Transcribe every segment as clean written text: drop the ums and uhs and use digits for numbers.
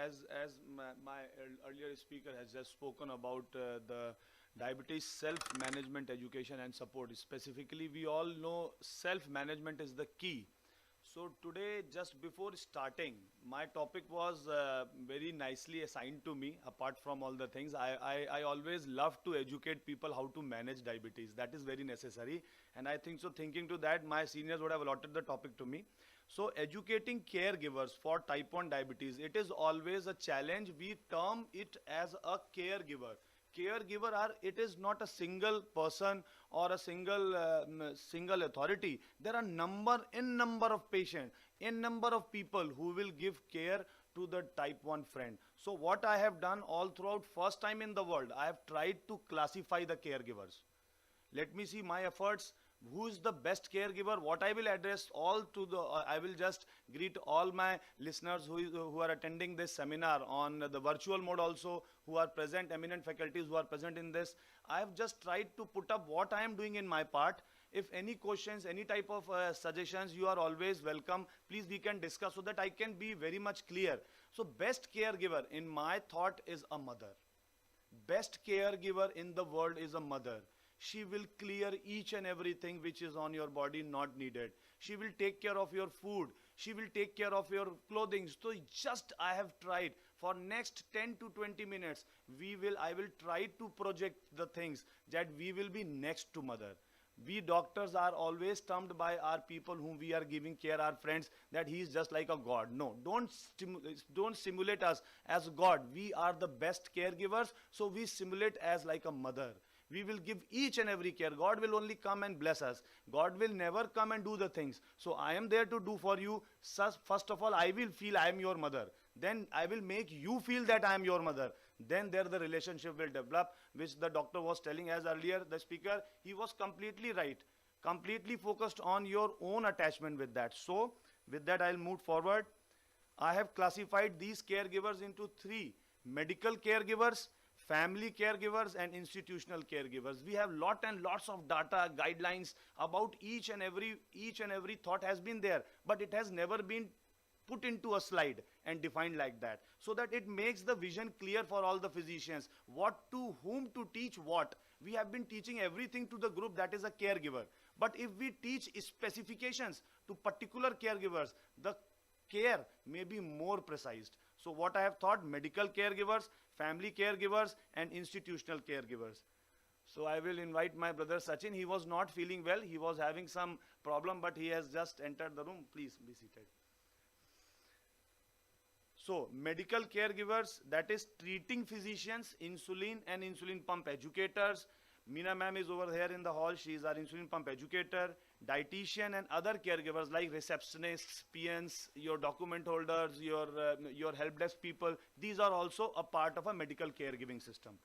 as my earlier speaker has just spoken about the diabetes self-management education and support. Specifically, we all know self-management is the key. So today, just before starting, my topic was very nicely assigned to me. Apart from all the things, I always love to educate people how to manage diabetes. That is very necessary. And I think so, thinking to that, my seniors would have allotted the topic to me. So educating caregivers for type 1 diabetes, it is always a challenge. We term it as a caregiver. Caregiver are, it is not a single person or a single authority. There are number of patients, in number of people who will give care to the type 1 friend. So what I have done all throughout, first time in the world, I have tried to classify the caregivers. Let me see my efforts. Who is the best caregiver? What I will address all to the, I will just greet all my listeners who are attending this seminar on the virtual mode also, who are present, eminent faculties who are present in this. I have just tried to put up what I am doing in my part. If any questions, any type of suggestions, you are always welcome. Please, we can discuss so that I can be very much clear. So best caregiver in my thought is a mother. Best caregiver in the world is a mother. She will clear each and everything which is on your body not needed. She will take care of your food. She will take care of your clothing. So just I have tried for next 10 to 20 minutes, I will try to project the things that we will be next to mother. We doctors are always termed by our people whom we are giving care, our friends, that he is just like a god. No, don't simulate us as God. We are the best caregivers, so we simulate as like a mother. We will give each and every care. God will only come and bless us. God will never come and do the things. So I am there to do for you. First of all, I will feel I am your mother. Then I will make you feel that I am your mother. Then there the relationship will develop, which the doctor was telling as earlier, the speaker, he was completely right. Completely focused on your own attachment with that. So with that, I'll move forward. I have classified these caregivers into three: medical caregivers, family caregivers, and institutional caregivers. We have lot and lots of data, guidelines about each and every thought has been there, but it has never been put into a slide and defined like that, so that it makes the vision clear for all the physicians, what to whom to teach what. We have been teaching everything to the group that is a caregiver, but if we teach specifications to particular caregivers, the care may be more precise. So what I have thought: medical caregivers, family caregivers, and institutional caregivers. So I will invite my brother Sachin. He was not feeling well. He was having some problem, but he has just entered the room. Please be seated. So medical caregivers, that is treating physicians, insulin and insulin pump educators. Meena ma'am is over here in the hall. She is our insulin pump educator. Dietitian and other caregivers like receptionists, PNs, your document holders, your help desk people. These are also a part of a medical caregiving system.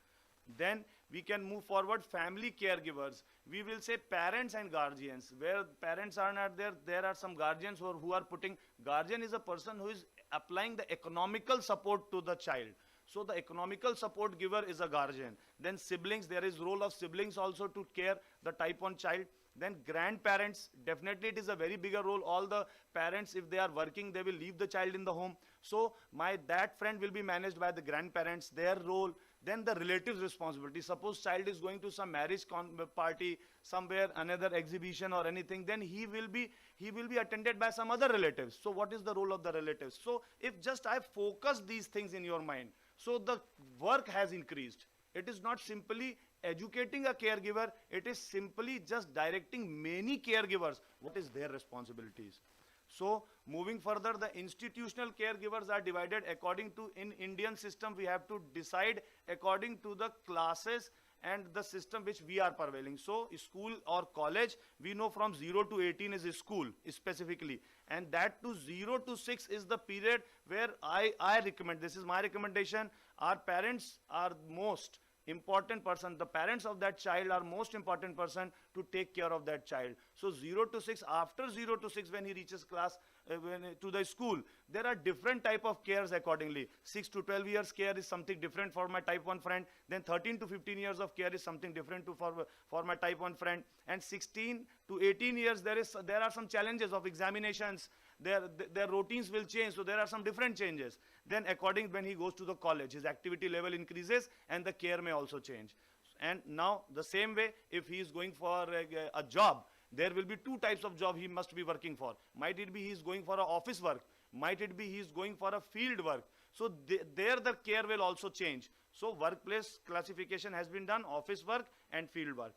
Then we can move forward. Family caregivers, we will say parents and guardians. Where parents are not there, there are some guardians who are putting. Guardian is a person who is applying the economical support to the child. So the economical support giver is a guardian. Then siblings, there is role of siblings also to care the type 1 child. Then grandparents, definitely it is a very bigger role. All the parents, if they are working, they will leave the child in the home. So that friend will be managed by the grandparents, their role. Then the relatives' responsibility. Suppose child is going to some marriage party, somewhere, another exhibition or anything, then he will be attended by some other relatives. So what is the role of the relatives? So if just I focus these things in your mind, so the work has increased. It is not simply educating a caregiver, it is simply just directing many caregivers what is their responsibilities. So moving further, the institutional caregivers are divided according to, in Indian system we have to decide according to the classes and the system which we are prevailing. So school or college, we know from 0 to 18 is school specifically, and that to 0 to 6 is the period where I recommend, this is my recommendation, our parents are most important person. The parents of that child are most important person to take care of that child. So 0 to 6, after 0 to 6 when he reaches class, to the school, there are different type of cares accordingly. 6 to 12 years care is something different for my type 1 friend. Then 13 to 15 years of care is something different for my type 1 friend. And 16 to 18 years, there are some challenges of examinations. Their routines will change, so there are some different changes. Then according when he goes to the college, his activity level increases and the care may also change. And now the same way, if he is going for a job, there will be two types of job he must be working for. Might it be he is going for a office work, might it be he is going for a field work. So there the care will also change. So workplace classification has been done, office work and field work.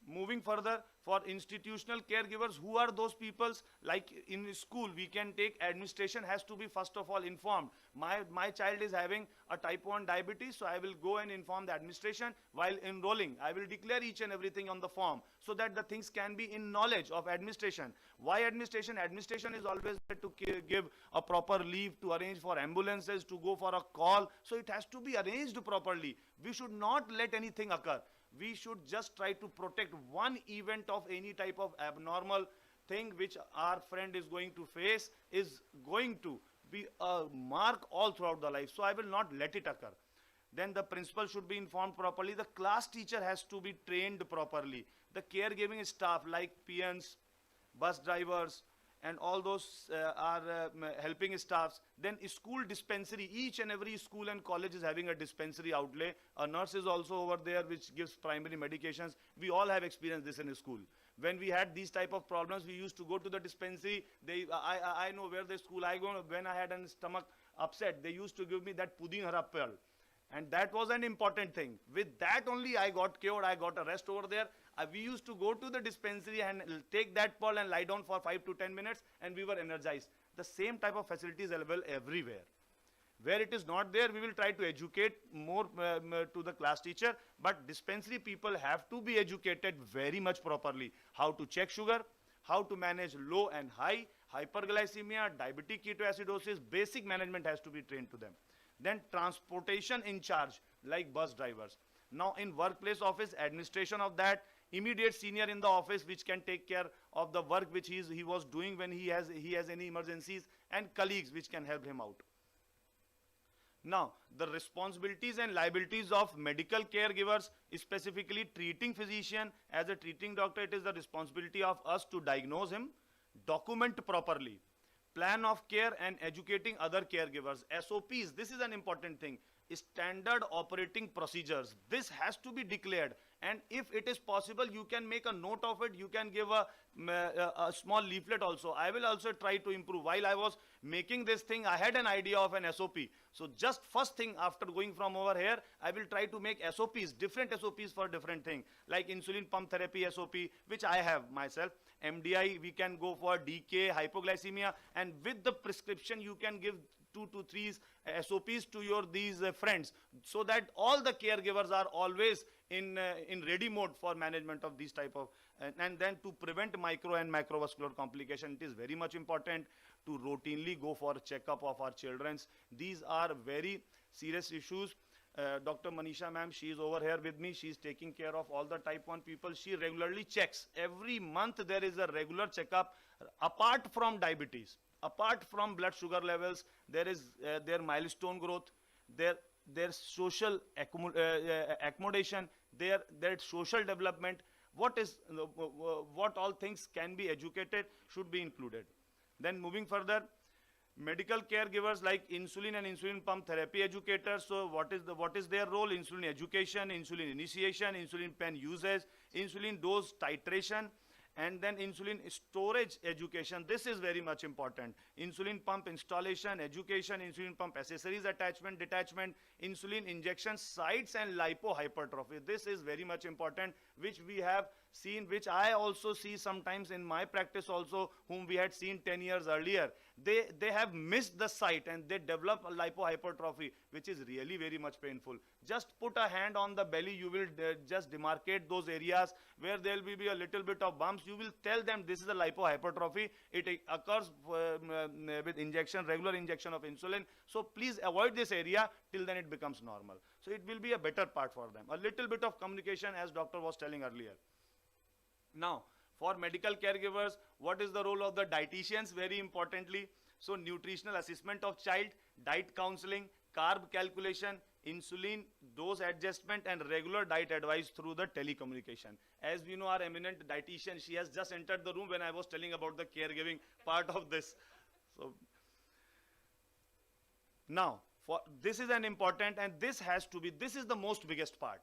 Moving further, for institutional caregivers, who are those peoples? Like in school, we can take administration has to be first of all informed. My child is having a type 1 diabetes, so I will go and inform the administration while enrolling. I will declare each and everything on the form so that the things can be in knowledge of administration. Why administration? Administration is always there to give a proper leave, to arrange for ambulances, to go for a call. So it has to be arranged properly. We should not let anything occur. We should just try to protect one event of any type of abnormal thing which our friend is going to face is going to be a mark all throughout the life. So I will not let it occur. Then the principal should be informed properly. The class teacher has to be trained properly. The caregiving staff like PNs, bus drivers, and all those are helping staffs. Then school dispensary, each and every school and college is having a dispensary outlay. A nurse is also over there which gives primary medications. We all have experienced this in school. When we had these type of problems, we used to go to the dispensary. I know where the school I go. When I had a stomach upset, they used to give me that pudin hara pill. And that was an important thing. With that only I got cured, I got a rest over there. We used to go to the dispensary and take that pearl and lie down for 5 to 10 minutes and we were energized. The same type of facilities available everywhere. Where it is not there, we will try to educate more to the class teacher, but dispensary people have to be educated very much properly. How to check sugar, how to manage low and high, hyperglycemia, diabetic ketoacidosis, basic management has to be trained to them. Then transportation in charge, like bus drivers. Now in workplace office, administration of that, immediate senior in the office which can take care of the work which he was doing when he has any emergencies, and colleagues which can help him out. Now, the responsibilities and liabilities of medical caregivers, specifically treating physician. As a treating doctor, it is the responsibility of us to diagnose him, document properly, plan of care, and educating other caregivers. SOPs, this is an important thing. Standard operating procedures, this has to be declared, and if it is possible, you can make a note of it. You can give a small leaflet also. I will also try to improve. While I was making this thing, I had an idea of an SOP. So just first thing after going from over here, I will try to make SOPs, different SOPs for different things, like insulin pump therapy SOP, which I have myself. MDI, we can go for DK, hypoglycemia, and with the prescription, you can give 2 to 3 SOPs to your these friends, so that all the caregivers are always in ready mode for management of these type of, and then to prevent micro and macrovascular complication, it is very much important to routinely go for a checkup of our children's. These are very serious issues. Dr. Manisha ma'am, she is over here with me. She is taking care of all the type 1 people. She regularly checks. Every month there is a regular checkup. Apart from diabetes, apart from blood sugar levels, there is their milestone growth, their social accommodation, their social development. What all things can be educated should be included. Then moving further, medical caregivers like insulin and insulin pump therapy educators. So what is their role? Insulin education, insulin initiation, insulin pen usage, insulin dose titration, and then insulin storage education. This is very much important. Insulin pump installation, education, insulin pump accessories attachment, detachment, insulin injection sites, and lipohypertrophy. This is very much important, which we have seen, which I also see sometimes in my practice also, whom we had seen 10 years earlier. They have missed the site and they develop a lipohypertrophy, which is really very much painful. Just put a hand on the belly, you will just demarcate those areas where there will be a little bit of bumps. You will tell them this is a lipohypertrophy. It occurs with injection, regular injection of insulin. So please avoid this area till then it becomes normal. So it will be a better part for them. A little bit of communication, as doctor was telling earlier. Now, for medical caregivers, what is the role of the dietitians? Very importantly, so nutritional assessment of child, diet counseling, carb calculation, insulin dose adjustment, and regular diet advice through the telecommunication. As we know, our eminent dietitian, she has just entered the room when I was telling about the caregiving part of this. So Now, for this is an important, and this has to be, this is the most biggest part.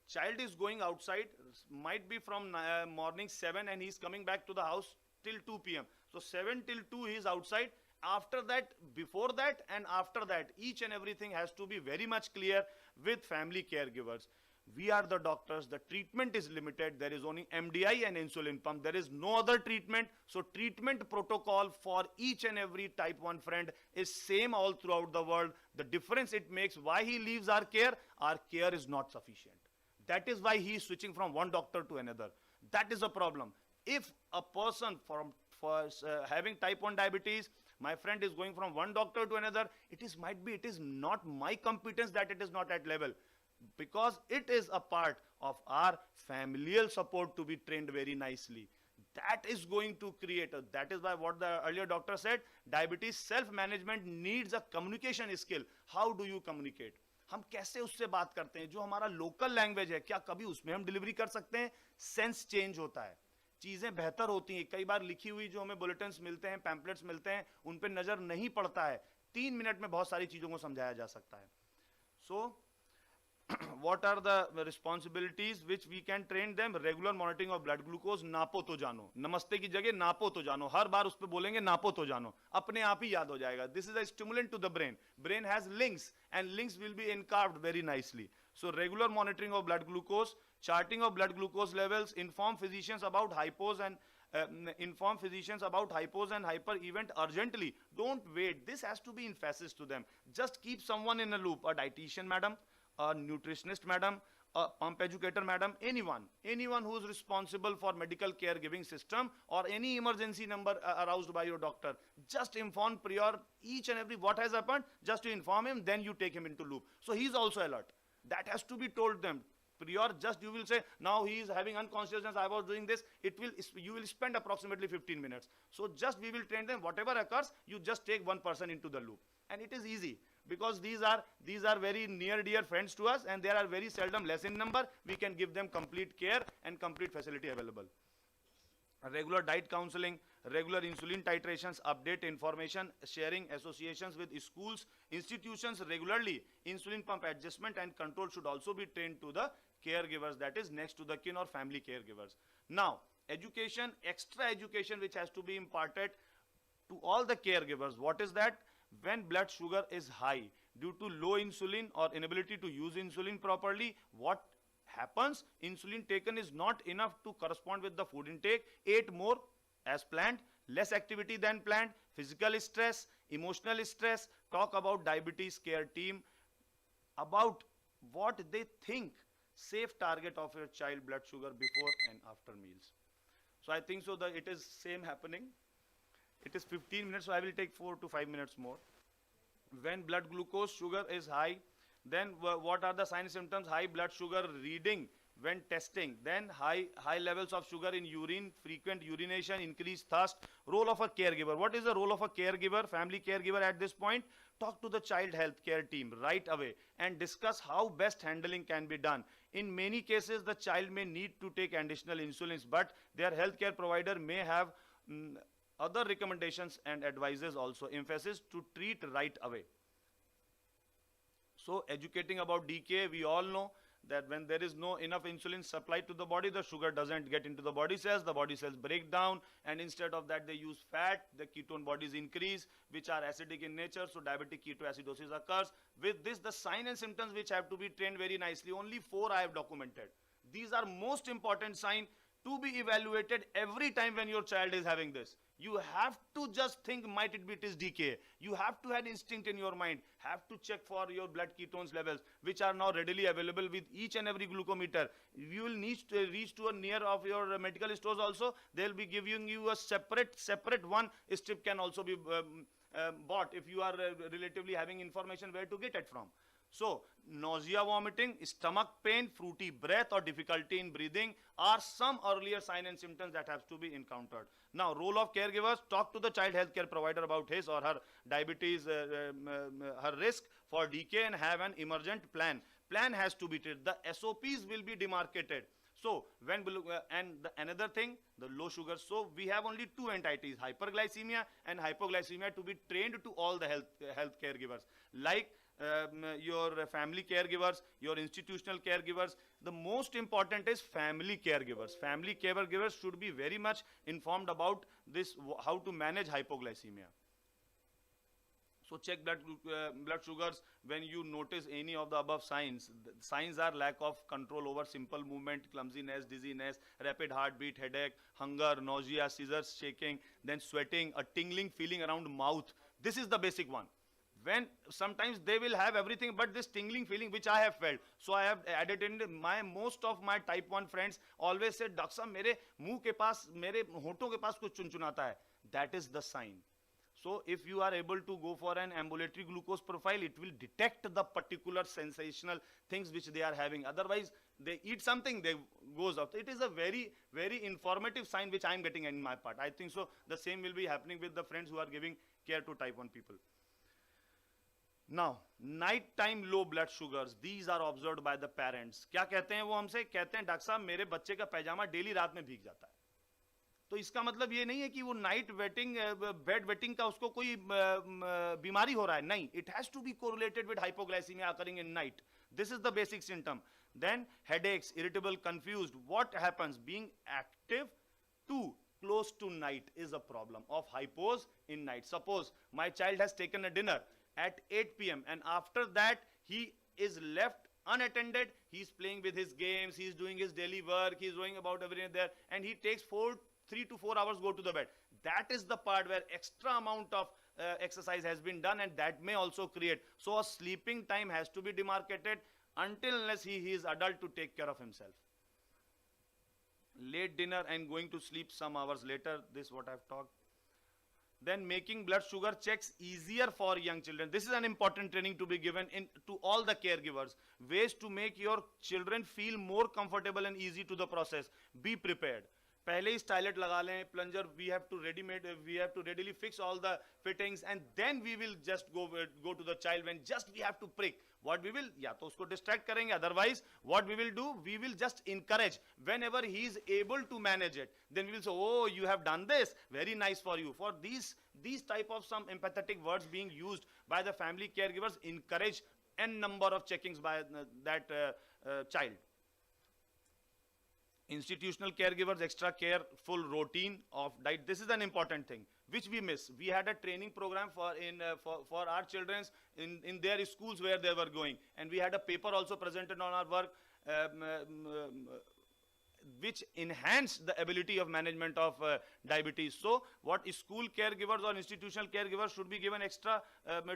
Child is going outside, might be from morning 7 and he's coming back to the house till 2 p.m. So 7 till 2 he is outside. After that, before that and after that, each and everything has to be very much clear with family caregivers. We are the doctors, the treatment is limited, there is only MDI and insulin pump, there is no other treatment. So treatment protocol for each and every type 1 friend is same all throughout the world. The difference it makes, why he leaves our care is not sufficient. That is why he is switching from one doctor to another. That is a problem. If a person having type 1 diabetes, my friend is going from one doctor to another, it is not my competence that it is not at level, because it is a part of our familial support to be trained very nicely. That is going to create that is why what the earlier doctor said, diabetes self-management needs a communication skill. How do you communicate? हम कैसे उससे बात करते हैं? जो हमारा local language है, क्या कभी उसमें हम डिलीवरी कर सकते हैं? सेंस चेंज होता है, चीजें बेहतर होती हैं. कई बार लिखी हुई जो हमें बुलेटिन्स मिलते हैं, पैम्पलेट्स मिलते हैं, उन पे नजर नहीं पड़ता है. 3 मिनट में बहुत सारी चीजों को समझाया जा सकता है. So what are the responsibilities which we can train them? Regular monitoring of blood glucose. नापो तो जानो, नमस्ते की जगह नापो तो जानो. हर बार उस पे बोलेंगे नापो तो जानो, अपने आप ही याद हो जाएगा. This is a stimulant to the brain. Brain has links and links will be encarved very nicely. So regular monitoring of blood glucose, charting of blood glucose levels, inform physicians about hypos and hyper event urgently. Don't wait. This has to be emphasis to them. Just keep someone in a loop. A dietitian madam, a nutritionist madam, a pump educator madam, anyone who is responsible for medical care giving system or any emergency number aroused by your doctor. Just inform prior each and every what has happened, just to inform him, then you take him into loop. So he is also alert. That has to be told them. Prior, just you will say, now he is having unconsciousness, I was doing this, you will spend approximately 15 minutes. So just we will train them, whatever occurs, you just take one person into the loop. And it is easy, because these are very near dear friends to us, and they are very seldom less in number. We can give them complete care and complete facility available. Regular diet counseling, regular insulin titrations, update information sharing, associations with schools, institutions regularly. Insulin pump adjustment and control should also be trained to the caregivers, that is next to the kin or family caregivers. Now, education, extra education which has to be imparted to all the caregivers. What is that? When blood sugar is high due to low insulin or inability to use insulin properly, what happens? Insulin taken is not enough to correspond with the food intake. Ate more as planned, less activity than planned, physical stress, emotional stress. Talk about diabetes care team about what they think safe target of your child blood sugar before and after meals. So I think so that it is same happening. It is 15 minutes, so I will take 4 to 5 minutes more. When blood glucose sugar is high, then what are the signs and symptoms? High blood sugar reading when testing, then high levels of sugar in urine, frequent urination, increased thirst. Role of a caregiver. What is the role of a caregiver, family caregiver at this point? Talk to the child health care team right away and discuss how best handling can be done. In many cases, the child may need to take additional insulins, but their healthcare provider may have other recommendations and advices also. Emphasis to treat right away. So educating about DKA, we all know that when there is no enough insulin supplied to the body, the sugar doesn't get into the body cells break down, and instead of that they use fat, the ketone bodies increase, which are acidic in nature, so diabetic ketoacidosis occurs. With this, the signs and symptoms which have to be trained very nicely, only 4 I have documented. These are most important signs to be evaluated every time when your child is having this. You have to just think, might it be it is DKA. You have to have instinct in your mind, have to check for your blood ketones levels, which are now readily available with each and every glucometer. You will need to reach to a near of your medical stores also. They'll be giving you a separate one strip can also be bought if you are relatively having information where to get it from. So, nausea, vomiting, stomach pain, fruity breath or difficulty in breathing are some earlier signs and symptoms that have to be encountered. Now, role of caregivers, talk to the child healthcare provider about his or her diabetes, her risk for DKA, and have an emergent plan. Plan has to be treated. The SOPs will be demarcated. So when we look, another thing, the low sugar. So we have only two entities, hyperglycemia and hypoglycemia, to be trained to all the health caregivers, like your family caregivers, your institutional caregivers. The most important is family caregivers. Family caregivers should be very much informed about this, how to manage hypoglycemia. So check blood sugars when you notice any of the above signs. The signs are lack of control over simple movement, clumsiness, dizziness, rapid heartbeat, headache, hunger, nausea, seizures, shaking, then sweating, a tingling feeling around mouth. This is the basic one. When sometimes they will have everything but this tingling feeling which I have felt. So I have added in most of my type 1 friends always said, Doctor साहब मेरे मुंह के पास, मेरे होठों के पास कुछ चुनचुनाता है. That is the sign. So if you are able to go for an ambulatory glucose profile, it will detect the particular sensational things which they are having. Otherwise, they eat something, they goes out. It is a very, very informative sign which I am getting in my part. I think so the same will be happening with the friends who are giving care to type 1 people. Now, nighttime low blood sugars, these are observed by the parents. क्या कहते हैं वो हमसे? कहते हैं doctor साहब मेरे बच्चे का पैजामा डेली रात में भीग जाता है. तो इसका मतलब ये नहीं है कि वो नाइट वेटिंग, बेड वेटिंग का उसको कोई बीमारी हो रहा है. नहीं, it has to be correlated with hypoglycemia occurring in night. This is the basic symptom. Then headaches, irritable, confused. What happens? Being active too close to night is a problem of hypos in night. Suppose my child has taken a dinner at 8 p.m. and after that he is left unattended, he's playing with his games, he's doing his daily work, he's going about everything there, and he takes 3 to 4 hours go to the bed. That is the part where extra amount of exercise has been done, and that may also create. So a sleeping time has to be demarcated until unless he is adult to take care of himself. Late dinner and going to sleep some hours later, this what I've talked. Then making blood sugar checks easier for young children. This is an important training to be given to all the caregivers. Ways to make your children feel more comfortable and easy to the process. Be prepared. पहले ही stylet लगा लें, plunger we have to readily fix all the fittings, and then we will just go to the child when just we have to prick. What we will, या तो उसको distract करेंगे, otherwise what we will do, we will just encourage. Whenever he is able to manage it, then we will say, oh, you have done this, very nice for you. For these type of some empathetic words being used by the family caregivers encourage n number of checkings by that child. Institutional caregivers, extra careful routine of diet. This is an important thing which we miss. We had a training program for our children in their schools where they were going, and we had a paper also presented on our work which enhance the ability of management of diabetes. So what school caregivers or institutional caregivers should be given extra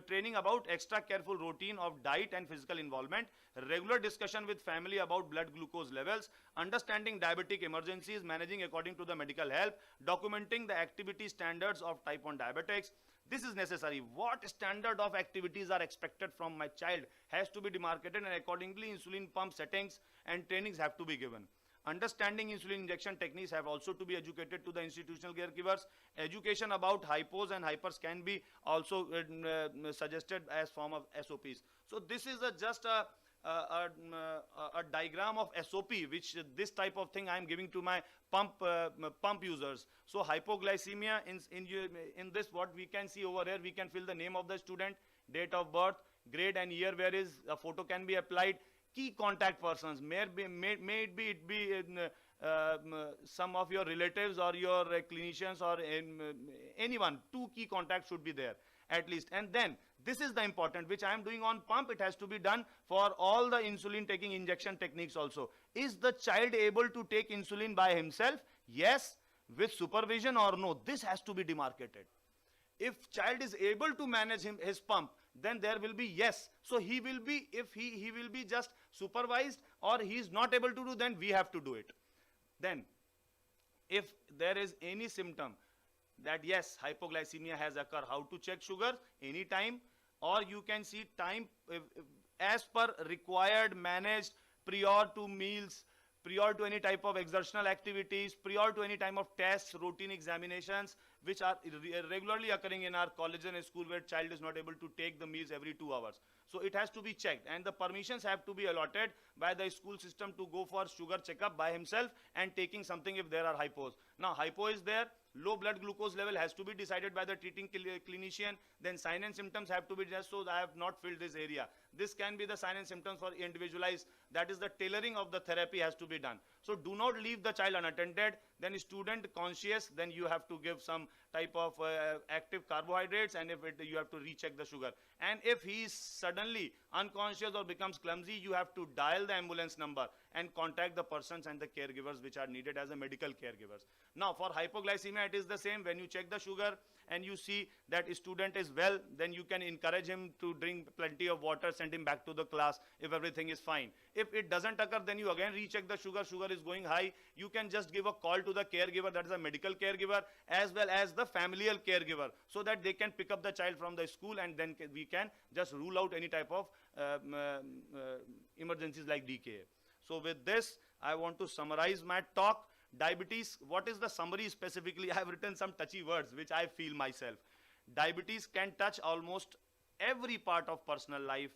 training about extra careful routine of diet and physical involvement, regular discussion with family about blood glucose levels, understanding diabetic emergencies, managing according to the medical help, documenting the activity standards of type 1 diabetics. This is necessary. What standard of activities are expected from my child has to be demarcated, and accordingly insulin pump settings and trainings have to be given. Understanding insulin injection techniques have also to be educated to the institutional caregivers. Education about hypos and hypers can be also suggested as form of SOPs. So this is just a diagram of SOP, which this type of thing I am giving to my pump users. So hypoglycemia, in this what we can see over here, we can fill the name of the student, date of birth, grade and year where is a photo can be applied. Key contact persons, may it be some of your relatives or your clinicians or anyone. 2 key contacts should be there at least. And then this is the important, which I am doing on pump. It has to be done for all the insulin taking injection techniques also. Is the child able to take insulin by himself? Yes. With supervision or no? This has to be demarcated. If child is able to manage his pump, then there will be yes. So he will be, if he will be just supervised, or he is not able to do, then we have to do it. Then if there is any symptom that yes, hypoglycemia has occurred, how to check sugar? Anytime, or you can see time as per required, managed prior to meals, prior to any type of exertional activities, prior to any time of tests, routine examinations, which are regularly occurring in our colleges and school, where child is not able to take the meals every 2 hours. So it has to be checked, and the permissions have to be allotted by the school system to go for sugar checkup by himself and taking something if there are hypos. Now hypo is there, low blood glucose level has to be decided by the treating clinician, then sign and symptoms have to be just, so I have not filled this area. This can be the sign and symptoms for individualized, that is the tailoring of the therapy has to be done. So do not leave the child unattended. Then student conscious, then you have to give some type of active carbohydrates, and if you have to recheck the sugar. And if he is suddenly unconscious or becomes clumsy, you have to dial the ambulance number and contact the persons and the caregivers which are needed as a medical caregivers. Now for hypoglycemia, it is the same. When you check the sugar and you see that a student is well, then you can encourage him to drink plenty of water, send him back to the class if everything is fine. If it doesn't occur, then you again recheck the sugar. Sugar is going high. You can just give a call to the caregiver, that is a medical caregiver, as well as the familial caregiver, so that they can pick up the child from the school, and then we can just rule out any type of emergencies like DKA. So with this, I want to summarize my talk. Diabetes, what is the summary specifically? I have written some touchy words which I feel myself. Diabetes can touch almost every part of personal life.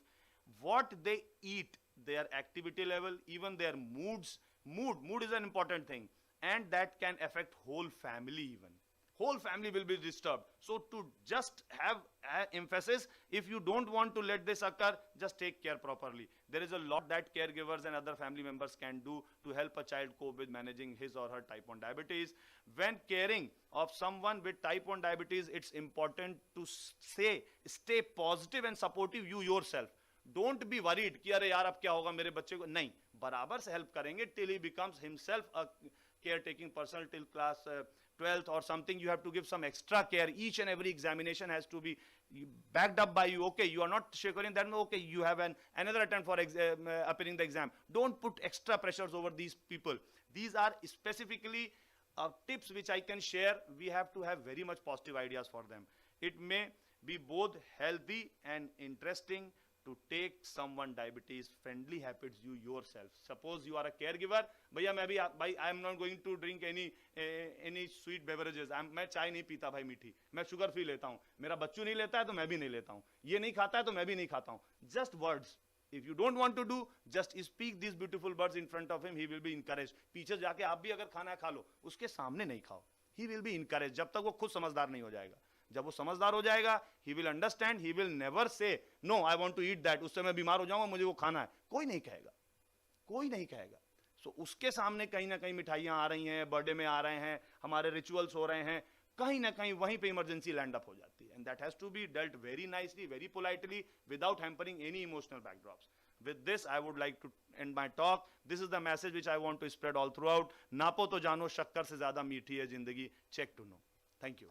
What they eat, their activity level, even their moods. Mood is an important thing, and that can affect whole family even. Whole family will be disturbed. So to just have emphasis, if you don't want to let this occur, just take care properly. There is a lot that caregivers and other family members can do to help a child cope with managing his or her type 1 diabetes. When caring of someone with type 1 diabetes, it's important to stay positive and supportive you yourself. Don't be worried कि अरे यार अब क्या होगा मेरे बच्चे को, नहीं, बराबर से help करेंगे till he becomes himself a caretaking person till class 12th or something. You have to give some extra care. Each and every examination has to be backed up by you. Okay, you are not sugaring that, okay, you have another attempt for appearing the exam. Don't put extra pressures over these people. These are specifically tips which I can share. We have to have very much positive ideas for them. It may be both healthy and interesting to take someone diabetes friendly habits you yourself. Suppose you are a caregiver, भैया मैं भी भाई I am not going to drink any sweet beverages. मैं चाय नहीं पीता भाई मीठी, मैं शुगर फ्री लेता हूँ. मेरा बच्चू नहीं लेता है तो मैं भी नहीं लेता हूँ. ये नहीं खाता है तो मैं भी नहीं खाता हूँ. Just words. If you don't want to do, just speak these beautiful words in front of him. He will be encouraged. पीछे जाके आप भी अगर खाना है खा लो, उसके सामने नहीं खाओ. He will be encouraged. जब तक वो खुद समझदार नहीं हो जाएगा. जब वो समझदार हो जाएगा, he will understand, he will never say, no, I want to eat that. उससे मैं बीमार हो जाऊंगा, मुझे वो खाना है. कोई नहीं कहेगा, कोई नहीं कहेगा. So उसके सामने कहीं ना कहीं मिठाइयां आ रही हैं, बर्थडे में आ रहे हैं, हमारे रिचुअल्स हो रहे हैं, कहीं ना कहीं वहीं पे इमरजेंसी लैंड अप हो जाती है. And that has to be dealt very nicely, very politely, without hampering any emotional backdrops. With this, I would like to end my talk. This is the message which I want to spread all throughout. नापो तो जानो, शक्कर से ज्यादा मीठी है जिंदगी. Check to know. Thank you.